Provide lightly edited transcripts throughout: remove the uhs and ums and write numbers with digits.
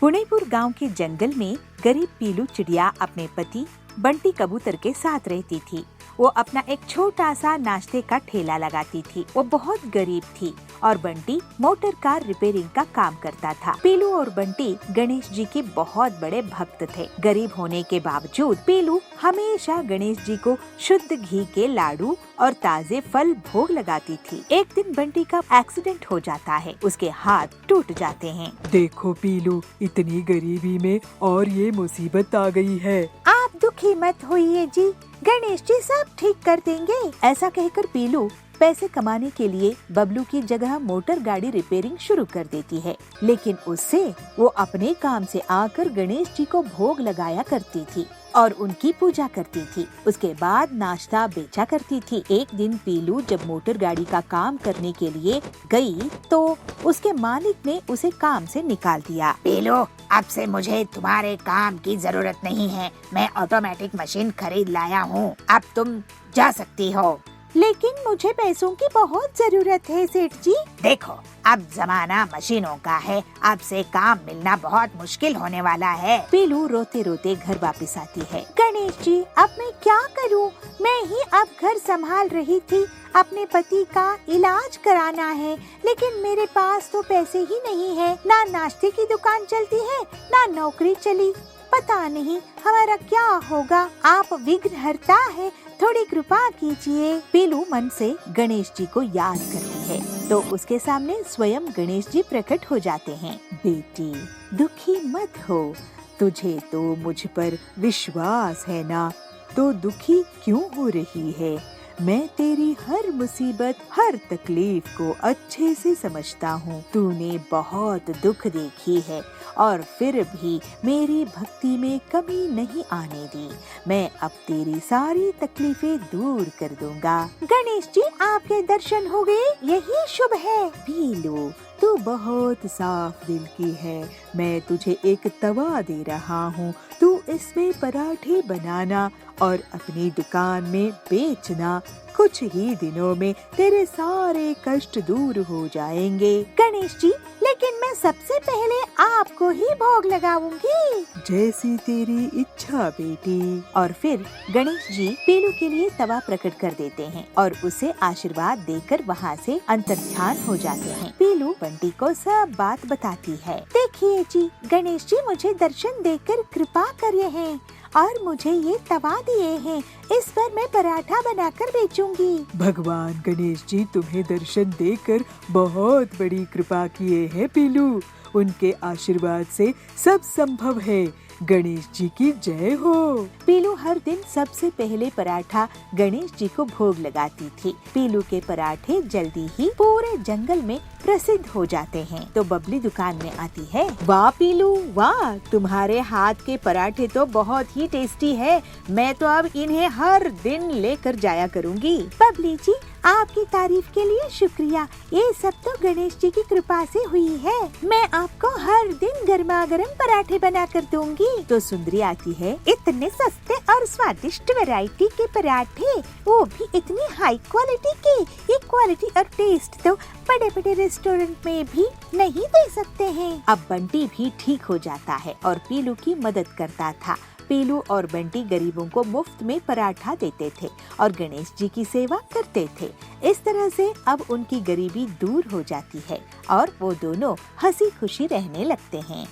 पुणेपुर गांव के जंगल में गरीब पीलू चिड़िया अपने पति बंटी कबूतर के साथ रहती थी। वो अपना एक छोटा सा नाश्ते का ठेला लगाती थी। वो बहुत गरीब थी और बंटी मोटर कार रिपेयरिंग का काम करता था। पीलू और बंटी गणेश जी के बहुत बड़े भक्त थे। गरीब होने के बावजूद पीलू हमेशा गणेश जी को शुद्ध घी के लाडू और ताजे फल भोग लगाती थी। एक दिन बंटी का एक्सीडेंट हो जाता है, उसके हाथ टूट जाते हैं। देखो पीलू, इतनी गरीबी में और ये मुसीबत आ गई है। आप दुखी मत होइए जी, गणेश जी सब ठीक कर देंगे। ऐसा कहकर पीलू पैसे कमाने के लिए बबलू की जगह मोटर गाड़ी रिपेयरिंग शुरू कर देती है, लेकिन उससे वो अपने काम से आकर गणेश जी को भोग लगाया करती थी और उनकी पूजा करती थी। उसके बाद नाश्ता बेचा करती थी। एक दिन पीलू जब मोटर गाड़ी का काम करने के लिए गई तो उसके मालिक ने उसे काम से निकाल दिया। पीलू, अब से मुझे तुम्हारे काम की जरूरत नहीं है। मैं ऑटोमेटिक मशीन खरीद लाया हूँ, अब तुम जा सकती हो। लेकिन मुझे पैसों की बहुत जरूरत है सेठ जी। देखो, अब जमाना मशीनों का है, अब से काम मिलना बहुत मुश्किल होने वाला है। पीलू रोते रोते घर वापस आती है। गणेश जी, अब मैं क्या करूं? मैं ही अब घर संभाल रही थी, अपने पति का इलाज कराना है, लेकिन मेरे पास तो पैसे ही नहीं है। ना नाश्ते की दुकान चलती है, ना नौकरी चली। पता नहीं हमारा क्या होगा। आप विघ्नहर्ता है, थोड़ी कृपा कीजिए। पीलू मन से गणेश जी को याद करती है तो उसके सामने स्वयं गणेश जी प्रकट हो जाते हैं। बेटी, दुखी मत हो, तुझे तो मुझ पर विश्वास है ना, तो दुखी क्यों हो रही है? मैं तेरी हर मुसीबत, हर तकलीफ को अच्छे से समझता हूँ। तूने बहुत दुख देखी है और फिर भी मेरी भक्ति में कमी नहीं आने दी। मैं अब तेरी सारी तकलीफें दूर कर दूंगा। गणेश जी, आपके दर्शन हो गए, यही शुभ है। पीलू, तू बहुत साफ दिल की है। मैं तुझे एक तवा दे रहा हूँ, तू इसमें पराठे बनाना और अपनी दुकान में बेचना। कुछ ही दिनों में तेरे सारे कष्ट दूर हो जाएंगे। गणेश जी, लेकिन मैं सबसे पहले आपको ही भोग लगाऊंगी। जैसी तेरी इच्छा बेटी। और फिर गणेश जी पीलू के लिए तवा प्रकट कर देते हैं और उसे आशीर्वाद देकर वहाँ से अंतर्ध्यान हो जाते हैं। पीलू बंटी को सब बात बताती है। देखिए जी, गणेश जी मुझे दर्शन देकर कृपा करे हैं और मुझे ये तवा दिए हैं, इस पर मैं पराठा बनाकर बेचूंगी। भगवान गणेश जी तुम्हें दर्शन देकर बहुत बड़ी कृपा किए हैं पीलू। उनके आशीर्वाद से सब संभव है। गणेश जी की जय हो। पीलू हर दिन सबसे पहले पराठा गणेश जी को भोग लगाती थी। पीलू के पराठे जल्दी ही पूरे जंगल में प्रसिद्ध हो जाते हैं। तो बबली दुकान में आती है। वाह पीलू, वाह, तुम्हारे हाथ के पराठे तो बहुत ही टेस्टी है। मैं तो अब इन्हें हर दिन लेकर जाया करूँगी। बबली जी, आपकी तारीफ के लिए शुक्रिया। ये सब तो गणेश जी की कृपा से हुई है। मैं आपको हर दिन गर्मा गर्म पराठे बना कर दूंगी। तो सुंदरी आती है। इतने सस्ते और स्वादिष्ट वैरायटी के पराठे, वो भी इतनी हाई क्वालिटी के। ये क्वालिटी और टेस्ट तो बड़े बड़े रेस्टोरेंट में भी नहीं दे सकते हैं। अब बंटी भी ठीक हो जाता है और पीलू की मदद करता था। पीलू और बंटी गरीबों को मुफ्त में पराठा देते थे और गणेश जी की सेवा करते थे। इस तरह से अब उनकी गरीबी दूर हो जाती है और वो दोनों हंसी खुशी रहने लगते हैं।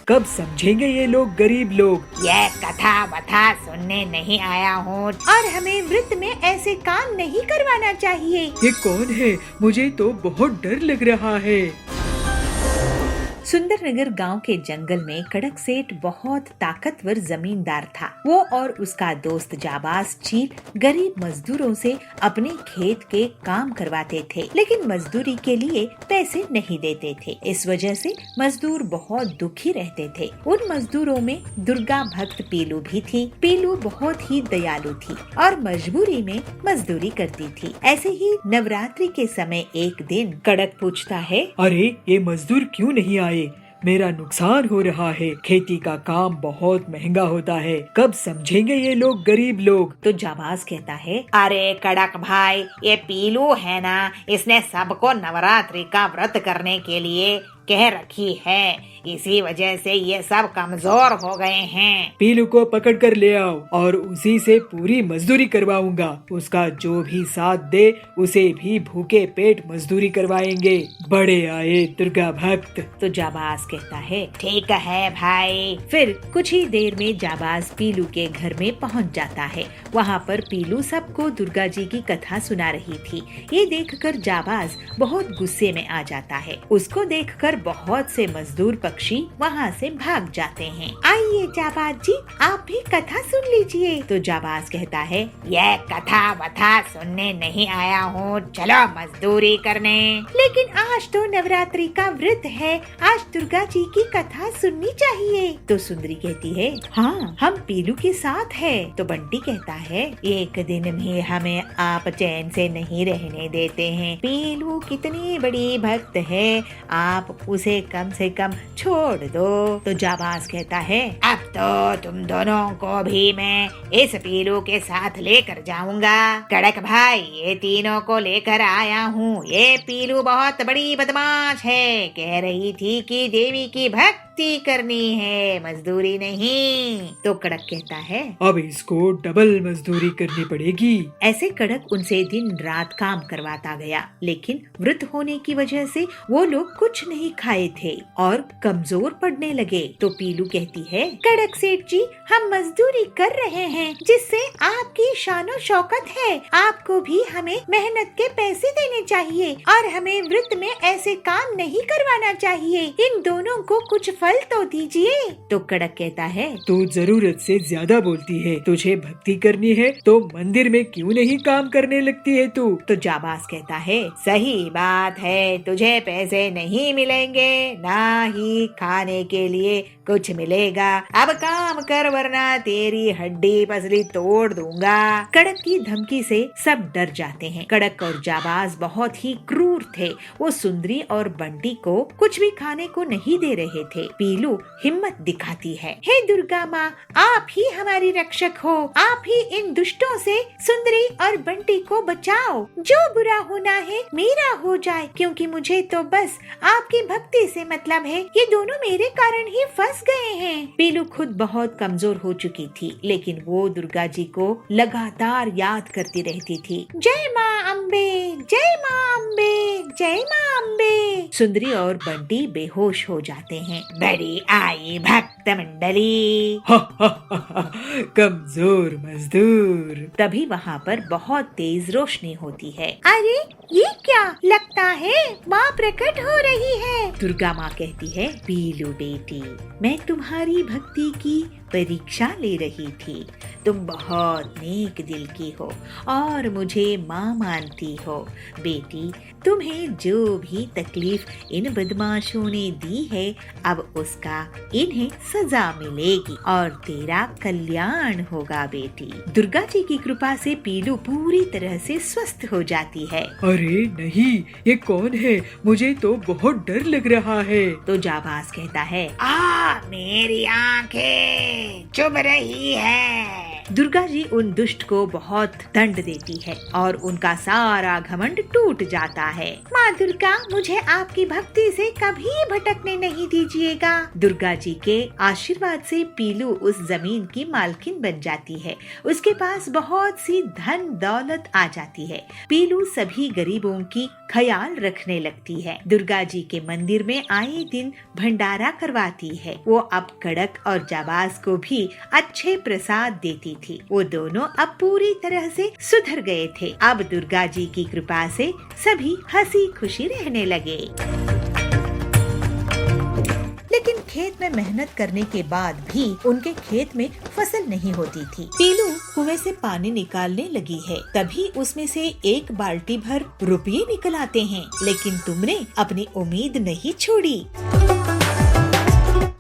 कब समझेंगे ये लोग गरीब लोग? ये कथा वथा सुनने नहीं आया हूँ और हमें वृत्त में ऐसे काम नहीं करवाना चाहिए। ये कौन है? मुझे तो बहुत डर लग रहा है। सुंदरनगर गांव के जंगल में कड़क सेठ बहुत ताकतवर जमींदार था। वो और उसका दोस्त जाबाज चील गरीब मजदूरों से अपने खेत के काम करवाते थे, लेकिन मजदूरी के लिए पैसे नहीं देते थे। इस वजह से मजदूर बहुत दुखी रहते थे। उन मजदूरों में दुर्गा भक्त पीलू भी थी। पीलू बहुत ही दयालु थी और मजबूरी में मजदूरी करती थी। ऐसे ही नवरात्रि के समय एक दिन कड़क पूछता है, अरे ये मजदूर क्यों नहीं आए? मेरा नुकसान हो रहा है। खेती का काम बहुत महंगा होता है। कब समझेंगे ये लोग गरीब लोग? तो जाबाज कहता है, अरे कड़क भाई, ये पीलू है ना, इसने सबको नवरात्रि का व्रत करने के लिए कह रखी है, इसी वजह से ये सब कमजोर हो गए हैं। पीलू को पकड़ कर ले आओ और उसी से पूरी मजदूरी करवाऊंगा। उसका जो भी साथ दे उसे भी भूखे पेट मजदूरी करवाएंगे। बड़े आए दुर्गा भक्त। तो जाबाज कहता है ठीक है भाई। फिर कुछ ही देर में जाबाज पीलू के घर में पहुंच जाता है। वहाँ पर पीलू सबको दुर्गा जी की कथा सुना रही थी। ये देखकर जाबाज बहुत गुस्से में आ जाता है। उसको देखकर बहुत से मजदूर पक्षी वहाँ से भाग जाते हैं। आइए जाबाज जी, आप भी कथा सुन लीजिए। तो जाबाज कहता है ये कथा वथा सुनने नहीं आया हूँ, चलो मजदूरी करने। लेकिन आज तो नवरात्रि का व्रत है, आज दुर्गा जी की कथा सुननी चाहिए। तो सुंदरी कहती है हाँ, हम पीलू के साथ है। तो बंटी कहता है एक दिन भी हमें आप चैन से नहीं रहने देते हैं। पीलू कितनी बड़ी भक्त है, आप उसे कम से कम छोड़ दो। तो जाबाज कहता है अब तो तुम दोनों को भी मैं इस पीलू के साथ लेकर जाऊंगा। कड़क भाई, ये तीनों को लेकर आया हूँ। ये पीलू बहुत बड़ी बदमाश है, कह रही थी कि देवी की भक्ति करनी है, मजदूरी नहीं। तो कड़क कहता है अब इसको डबल मजदूरी करनी पड़ेगी। ऐसे कड़क उनसे दिन रात काम करवाता गया, लेकिन व्रत होने की वजह से वो लोग कुछ नहीं खाए थे और कमजोर पड़ने लगे। तो पीलू कहती है कड़क सेठ जी, हम मजदूरी कर रहे हैं जिससे आपकी शानो शौकत है। आपको भी हमें मेहनत के पैसे देने चाहिए और हमें व्रत में ऐसे काम नहीं करवाना चाहिए। इन दोनों को कुछ फल तो दीजिए। तो कड़क कहता है तू जरूरत से ज्यादा बोलती है। तुझे भक्ति करनी है तो मंदिर में क्यों नहीं काम करने लगती है तू? तो जाबाज कहता है सही बात है, तुझे पैसे नहीं मिलेंगे, ना ही खाने के लिए कुछ मिलेगा। अब काम कर वरना तेरी हड्डी पसली तोड़ दूंगा। कड़क की धमकी से सब डर जाते हैं। कड़क और जाबाज बहुत ही क्रूर थे। वो सुंदरी और बंटी को कुछ भी खाने को नहीं दे रहे थे। पीलू हिम्मत दिखाती है, हे दुर्गा माँ, आप ही हमारी रक्षक हो, आप ही इन दुष्टों से सुंदरी और बंटी को बचाओ। जो बुरा होना है मेरा हो जाए, क्योंकि मुझे तो बस आपकी भक्ति से मतलब है। ये दोनों मेरे कारण ही फंस गए हैं। पीलू खुद बहुत कमजोर हो चुकी थी, लेकिन वो दुर्गा जी को लगातार याद करती रहती थी। जय माँ अम्बे, जय माँ अम्बे, जय माँ अम्बे। सुंदरी और बंटी बेहोश हो जाते हैं। बड़ी आई भक्त मंडली। कमजोर मजदूर। तभी वहाँ पर बहुत तेज रोशनी होती है। अरे ये क्या, लगता है माँ प्रकट हो रही है। दुर्गा माँ कहती है पीलू बेटी, मैं तुम्हारी भक्ति की परीक्षा ले रही थी। तुम बहुत नेक दिल की हो और मुझे माँ मानती हो। बेटी, तुम्हें जो भी तकलीफ इन बदमाशों ने दी है, अब उसका इन्हें सजा मिलेगी और तेरा कल्याण होगा बेटी। दुर्गा जी की कृपा से पीलू पूरी तरह से स्वस्थ हो जाती है। अरे नहीं, ये कौन है? मुझे तो बहुत डर लग रहा है। तो जाबाज कहता है मेरी आंखें चुभ रही है। दुर्गा जी उन दुष्ट को बहुत दंड देती है और उनका सारा घमंड टूट जाता है। माँ दुर्गा, मुझे आपकी भक्ति से कभी भटकने नहीं दीजिएगा। दुर्गा जी के आशीर्वाद से पीलू उस जमीन की मालकिन बन जाती है। उसके पास बहुत सी धन दौलत आ जाती है। पीलू सभी गरीबों की ख्याल रखने लगती है। दुर्गा जी के मंदिर में आए दिन भंडारा करवाती है। वो अब कड़क और जाबाज को भी अच्छे प्रसाद देती थी। वो दोनों अब पूरी तरह से सुधर गए थे। अब दुर्गा जी की कृपा से सभी हंसी खुशी रहने लगे। लेकिन खेत में मेहनत करने के बाद भी उनके खेत में फसल नहीं होती थी। पीलू कुएं से पानी निकालने लगी है, तभी उसमें से एक बाल्टी भर रुपये निकल आते हैं। लेकिन तुमने अपनी उम्मीद नहीं छोड़ी।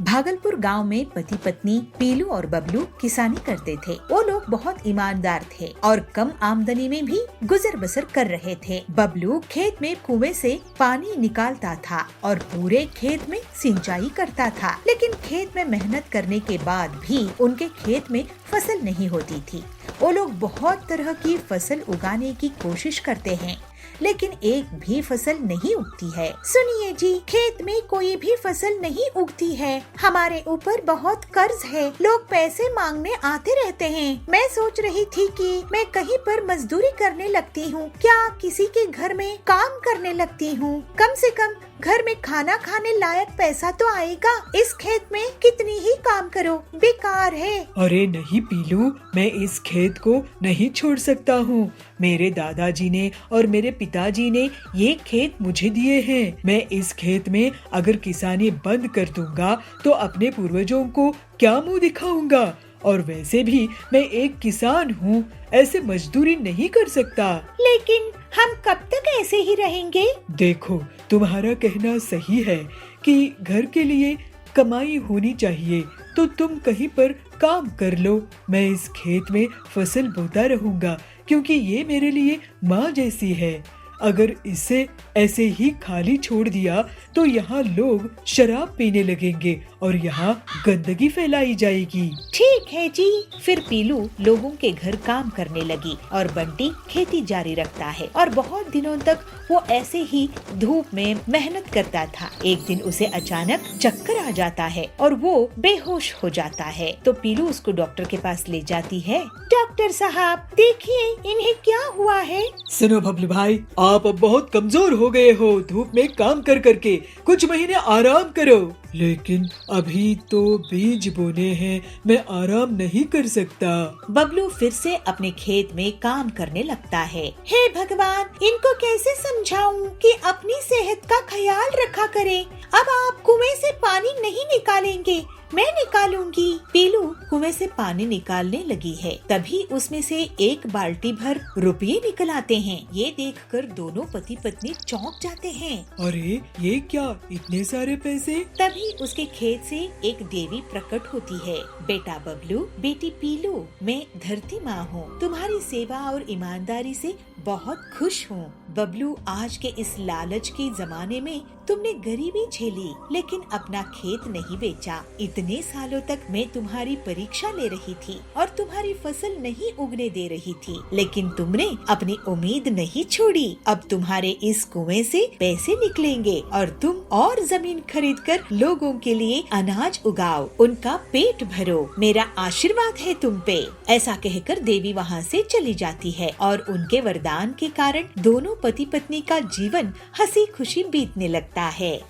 भागलपुर गांव में पति पत्नी पीलू और बबलू किसानी करते थे। वो लोग बहुत ईमानदार थे और कम आमदनी में भी गुजर बसर कर रहे थे। बबलू खेत में कुएं से पानी निकालता था और पूरे खेत में सिंचाई करता था। लेकिन खेत में मेहनत करने के बाद भी उनके खेत में फसल नहीं होती थी। वो लोग बहुत तरह की फसल उगाने की कोशिश करते हैं, लेकिन एक भी फसल नहीं उगती है। सुनिए जी, खेत में कोई भी फसल नहीं उगती है। हमारे ऊपर बहुत कर्ज है, लोग पैसे मांगने आते रहते हैं। मैं सोच रही थी कि मैं कहीं पर मजदूरी करने लगती हूँ, क्या किसी के घर में काम करने लगती हूँ। कम से कम घर में खाना खाने लायक पैसा तो आएगा। इस खेत में कितनी ही काम करो, बेकार है। अरे नहीं पीलू, मैं इस खेत को नहीं छोड़ सकता हूँ। मेरे दादाजी ने और मेरे पिताजी ने ये खेत मुझे दिए हैं। मैं इस खेत में अगर किसानी बंद कर दूंगा तो अपने पूर्वजों को क्या मुंह दिखाऊंगा। और वैसे भी मैं एक किसान हूँ, ऐसे मजदूरी नहीं कर सकता। लेकिन हम कब तक ऐसे ही रहेंगे? देखो, तुम्हारा कहना सही है कि घर के लिए कमाई होनी चाहिए, तो तुम कहीं पर काम कर लो। मैं इस खेत में फसल बोता रहूंगा क्योंकि ये मेरे लिए माँ जैसी है। अगर इसे ऐसे ही खाली छोड़ दिया तो यहाँ लोग शराब पीने लगेंगे और यहाँ गंदगी फैलाई जाएगी। ठीक है जी। फिर पीलू लोगों के घर काम करने लगी और बंटी खेती जारी रखता है और बहुत दिनों तक वो ऐसे ही धूप में मेहनत करता था। एक दिन उसे अचानक चक्कर आ जाता है और वो बेहोश हो जाता है। तो पीलू उसको डॉक्टर के पास ले जाती है। डॉक्टर साहब, देखिए इन्हें क्या हुआ है। सुनो बबलू भाई, आप अब बहुत कमजोर हो गए हो। धूप में काम कर करके कुछ महीने आराम करो। लेकिन अभी तो बीज बोने हैं, मैं आराम नहीं कर सकता। बबलू फिर से अपने खेत में काम करने लगता है। हे भगवान, इनको कैसे समझाऊं कि अपनी सेहत का ख्याल रखा करें। अब आप कुएं से पानी नहीं निकालेंगे, मैं निकालूंगी। पीलू कुएं से पानी निकालने लगी है। तभी उसमें से एक बाल्टी भर रुपये निकल आते हैं। ये देखकर दोनों पति पत्नी चौंक जाते हैं। अरे ये क्या, इतने सारे पैसे? तभी उसके खेत से एक देवी प्रकट होती है। बेटा बबलू, बेटी पीलू, मैं धरती माँ हूँ। तुम्हारी सेवा और ईमानदारी से बहुत खुश हूँ। बबलू, आज के इस लालच के जमाने में तुमने गरीबी झेली लेकिन अपना खेत नहीं बेचा। इतने सालों तक मैं तुम्हारी परीक्षा ले रही थी और तुम्हारी फसल नहीं उगने दे रही थी, लेकिन तुमने अपनी उम्मीद नहीं छोड़ी। अब तुम्हारे इस कुएं से पैसे निकलेंगे और तुम और जमीन खरीदकर लोगों के लिए अनाज उगाओ, उनका पेट भरो। मेरा आशीर्वाद है तुम पे। ऐसा कहकर देवी वहाँ से चली जाती है और उनके वरदान के कारण दोनों पति पत्नी का जीवन हंसी खुशी बीतने लगता है।